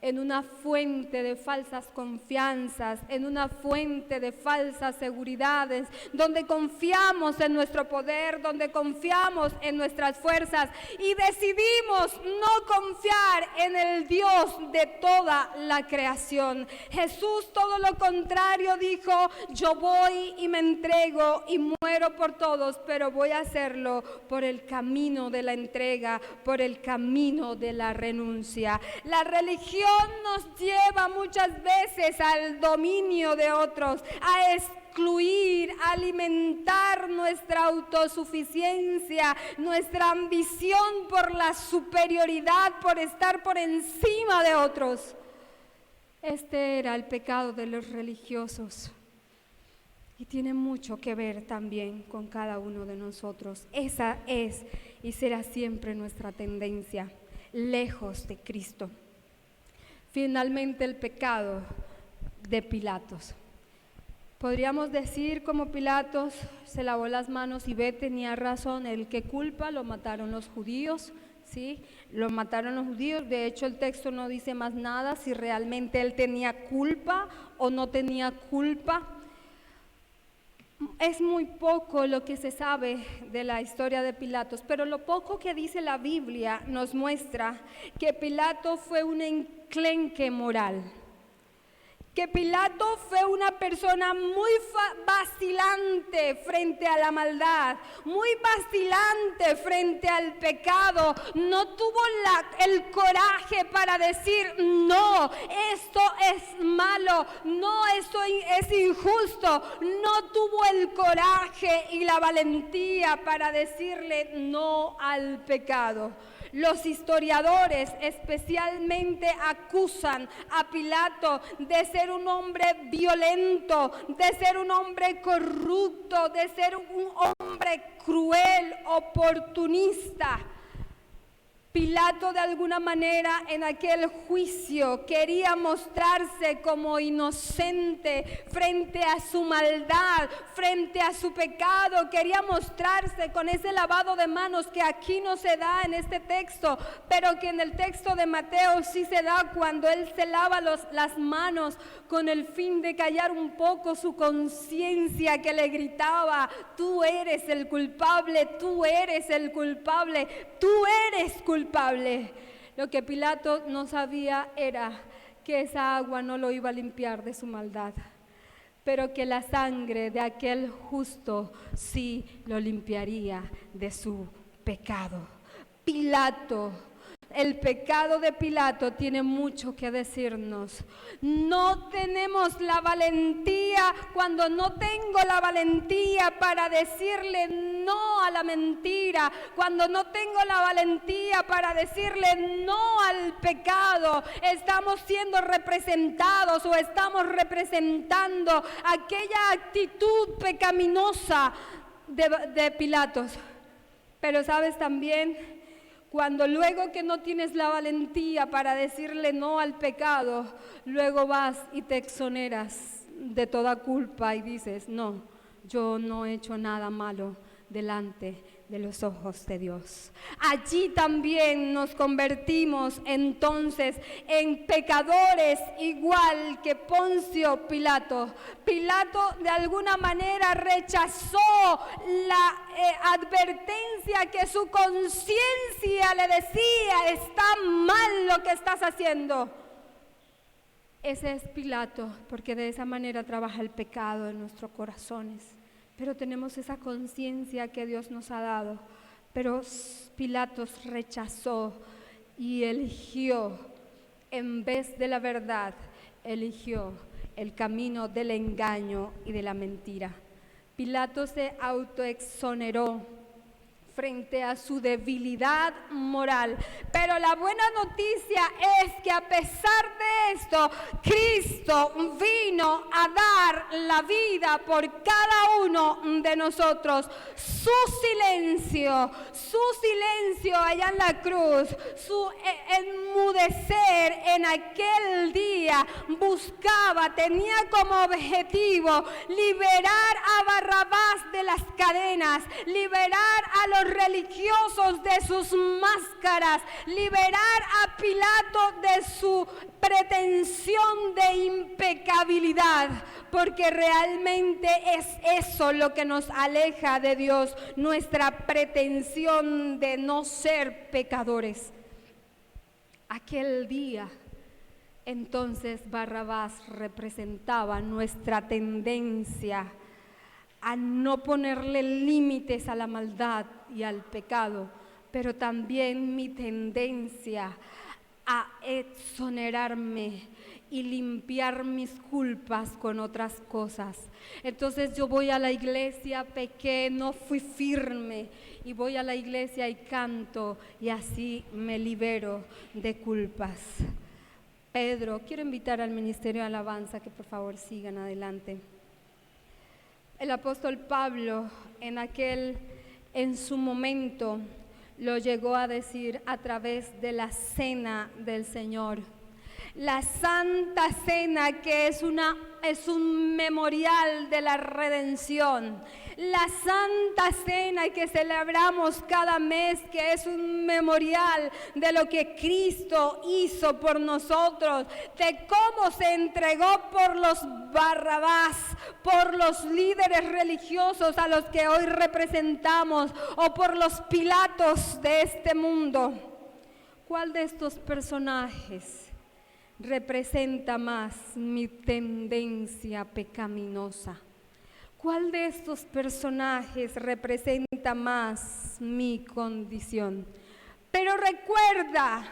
en una fuente de falsas confianzas, en una fuente de falsas seguridades, donde confiamos en nuestro poder, donde confiamos en nuestras fuerzas y decidimos no confiar en el Dios de toda la creación. Jesús, todo lo contrario, dijo: yo voy y me entrego y muero por todos, pero voy a hacerlo por el camino de la entrega, por el camino de la renuncia. La religión nos lleva muchas veces al dominio de otros, a excluir, a alimentar nuestra autosuficiencia, nuestra ambición por la superioridad, por estar por encima de otros. Este era el pecado de los religiosos y tiene mucho que ver también con cada uno de nosotros. Esa es y será siempre nuestra tendencia, lejos de Cristo. Finalmente, el pecado de Pilatos. Podríamos decir como Pilatos se lavó las manos y ve, tenía razón, el que culpa lo mataron los judíos, ¿sí? Lo mataron los judíos. De hecho, el texto no dice más nada si realmente él tenía culpa o no tenía culpa. Es muy poco lo que se sabe de la historia de Pilatos, pero lo poco que dice la Biblia nos muestra que Pilato fue un enclenque moral, que Pilato fue una persona muy vacilante frente a la maldad, muy vacilante frente al pecado. No tuvo el coraje para decir: no, esto es malo, no, esto es injusto. No tuvo el coraje y la valentía para decirle no al pecado. Los historiadores especialmente acusan a Pilato de ser un hombre violento, de ser un hombre corrupto, de ser un hombre cruel, oportunista. Pilato, de alguna manera, en aquel juicio quería mostrarse como inocente frente a su maldad, frente a su pecado. Quería mostrarse con ese lavado de manos que aquí no se da en este texto, pero que en el texto de Mateo sí se da, cuando él se lava las manos con el fin de callar un poco su conciencia que le gritaba: tú eres el culpable, tú eres el culpable, tú eres culpable. Lo que Pilato no sabía era que esa agua no lo iba a limpiar de su maldad, pero que la sangre de aquel justo sí lo limpiaría de su pecado. Pilato, el pecado de Pilato tiene mucho que decirnos. No tenemos la valentía, cuando no tengo la valentía para decirle no a la mentira, cuando no tengo la valentía para decirle no al pecado, estamos siendo representados o estamos representando aquella actitud pecaminosa de Pilatos. Pero sabes también, cuando luego que no tienes la valentía para decirle no al pecado, luego vas y te exoneras de toda culpa y dices: no, yo no he hecho nada malo delante de los ojos de Dios. Allí también nos convertimos entonces en pecadores, igual que Poncio Pilato. Pilato de alguna manera rechazó la advertencia que su conciencia le decía: está mal lo que estás haciendo. Ese es Pilato, porque de esa manera trabaja el pecado en nuestros corazones. Pero tenemos esa conciencia que Dios nos ha dado. Pero Pilatos rechazó y eligió, en vez de la verdad, eligió el camino del engaño y de la mentira. Pilato se autoexoneró frente a su debilidad moral. Pero la buena noticia es que a pesar de esto, Cristo vino a dar la vida por cada uno de nosotros. Su silencio allá en la cruz, su enmudecer en aquel día tenía como objetivo liberar a Barrabás de las cadenas, liberar a a los religiosos de sus máscaras, liberar a Pilato de su pretensión de impecabilidad, porque realmente es eso lo que nos aleja de Dios, nuestra pretensión de no ser pecadores. Aquel día, entonces, Barrabás representaba nuestra tendencia a no ponerle límites a la maldad y al pecado, pero también mi tendencia a exonerarme y limpiar mis culpas con otras cosas. Entonces yo voy a la iglesia, pequé, no fui firme, y voy a la iglesia y canto, y así me libero de culpas. Pedro, quiero invitar al Ministerio de Alabanza que por favor sigan adelante. El apóstol Pablo en su momento lo llegó a decir a través de la cena del Señor. La Santa Cena, que es un memorial de la redención. La Santa Cena que celebramos cada mes, que es un memorial de lo que Cristo hizo por nosotros, de cómo se entregó por los Barrabás, por los líderes religiosos a los que hoy representamos, o por los Pilatos de este mundo. ¿Cuál de estos personajes representa más mi tendencia pecaminosa? ¿Cuál de estos personajes representa más mi condición? Pero recuerda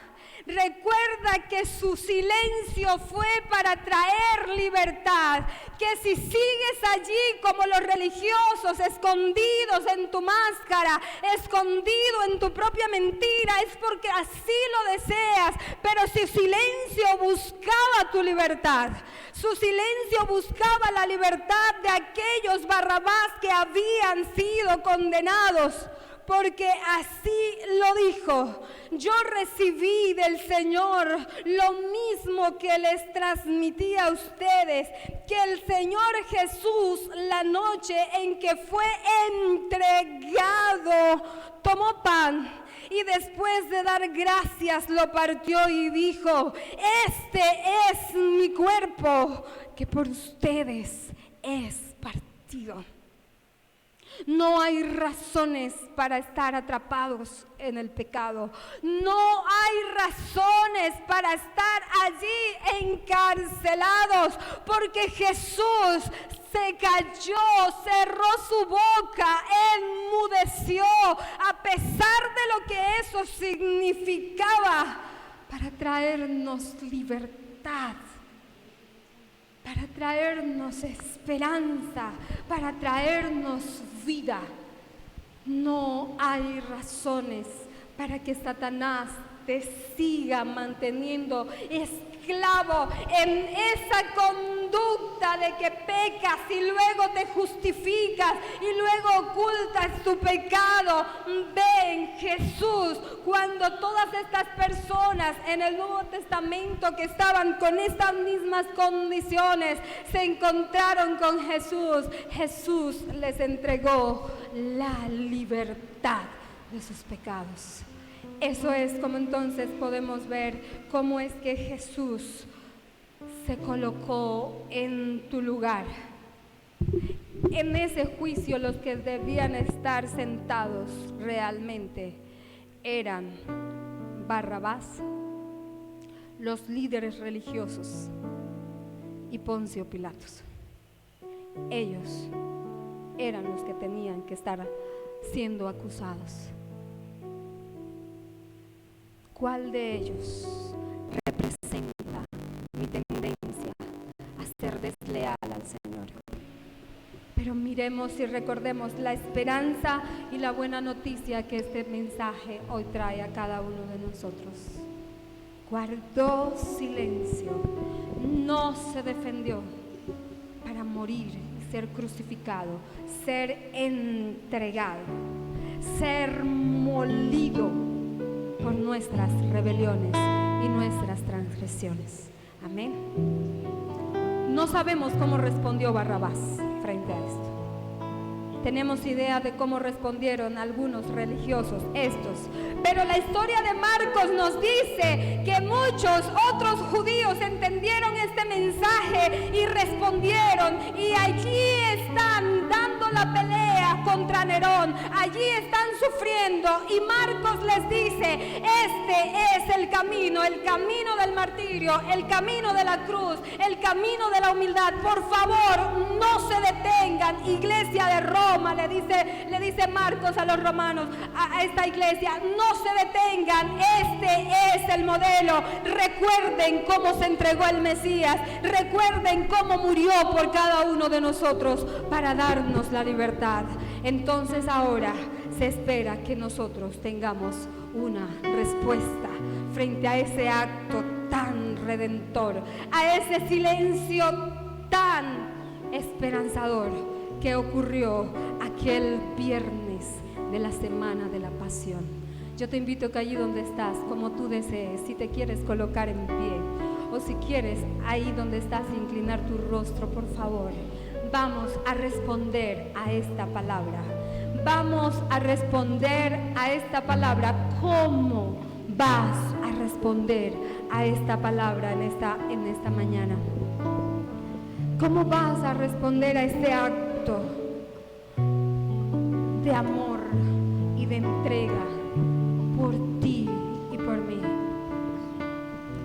que su silencio fue para traer libertad, que si sigues allí como los religiosos, escondidos en tu máscara, escondido en tu propia mentira, es porque así lo deseas, pero su silencio buscaba tu libertad, su silencio buscaba la libertad de aquellos Barrabás que habían sido condenados. Porque así lo dijo: yo recibí del Señor lo mismo que les transmití a ustedes, que el Señor Jesús, la noche en que fue entregado, tomó pan y después de dar gracias lo partió y dijo: este es mi cuerpo que por ustedes es partido. No hay razones para estar atrapados en el pecado. No hay razones para estar allí encarcelados, porque Jesús se calló, cerró su boca, enmudeció, a pesar de lo que eso significaba, para traernos libertad, para traernos esperanza, para traernos vida. No hay razones para que Satanás te siga manteniendo esclavo en esa conducta de que pecas y luego te justificas y luego ocultas tu pecado. Ven, Jesús, cuando todas estas personas en el Nuevo Testamento que estaban con estas mismas condiciones se encontraron con Jesús, Jesús les entregó la libertad de sus pecados. Eso es como entonces podemos ver cómo es que Jesús se colocó en tu lugar. En ese juicio los que debían estar sentados realmente eran Barrabás, los líderes religiosos y Poncio Pilatos. Ellos eran los que tenían que estar siendo acusados. ¿Cuál de ellos representa mi tendencia a ser desleal al Señor? Pero miremos y recordemos la esperanza y la buena noticia que este mensaje hoy trae a cada uno de nosotros. Guardó silencio, no se defendió para morir y ser crucificado, ser entregado, ser molido por nuestras rebeliones y nuestras transgresiones. Amén. No sabemos cómo respondió Barrabás frente a esto. Tenemos idea de cómo respondieron algunos religiosos estos. Pero la historia de Marcos nos dice que muchos otros judíos entendieron este mensaje y respondieron. Y allí están dando la pelea contra Nerón. Allí están sufriendo. Y Marcos les dice, este es el camino del martirio, el camino de la cruz, el camino de la humildad. Por favor, no se detengan, iglesia de Roma, le dice Marcos a los romanos, a esta iglesia, no se detengan, este es el modelo. Recuerden cómo se entregó el Mesías, recuerden cómo murió por cada uno de nosotros para darnos la libertad. Entonces ahora se espera que nosotros tengamos una respuesta frente a ese acto tan redentor, a ese silencio tan esperanzador que ocurrió aquel viernes de la semana de la pasión. Yo te invito a que allí donde estás, como tú desees, si te quieres colocar en pie o si quieres ahí donde estás inclinar tu rostro, por favor, vamos a responder a esta palabra. Vamos a responder a esta palabra. ¿Cómo vas a responder a esta palabra en esta mañana? ¿Cómo vas a responder a este acto de amor y de entrega por ti y por mí?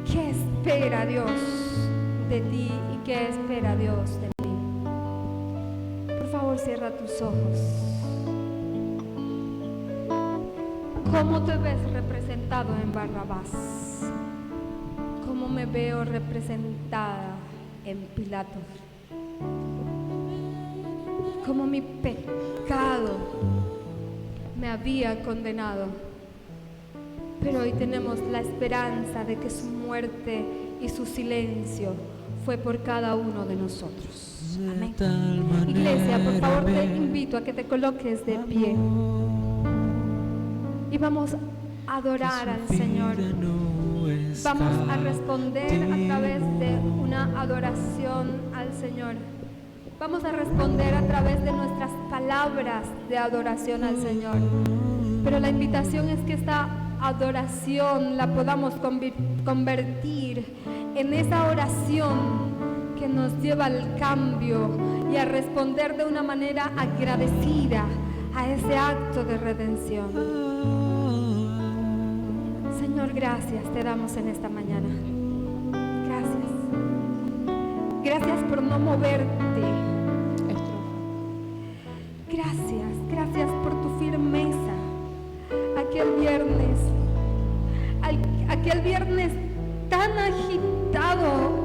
¿Qué espera Dios de ti y qué espera Dios de mí? Por favor, cierra tus ojos. ¿Cómo te ves representado en Barrabás? ¿Cómo me veo representada en Pilato? Cómo mi pecado me había condenado, pero hoy tenemos la esperanza de que su muerte y su silencio fue por cada uno de nosotros. Amén. Iglesia, por favor, te invito a que te coloques de pie y vamos a adorar al Señor. Vamos a responder a través de una adoración al Señor. Vamos a responder a través de nuestras palabras de adoración al Señor. Pero la invitación es que esta adoración la podamos convertir en esa oración que nos lleva al cambio y a responder de una manera agradecida a ese acto de redención. Señor, gracias te damos en esta mañana. Gracias. Gracias por no moverte. Gracias por tu firmeza. Aquel viernes tan agitado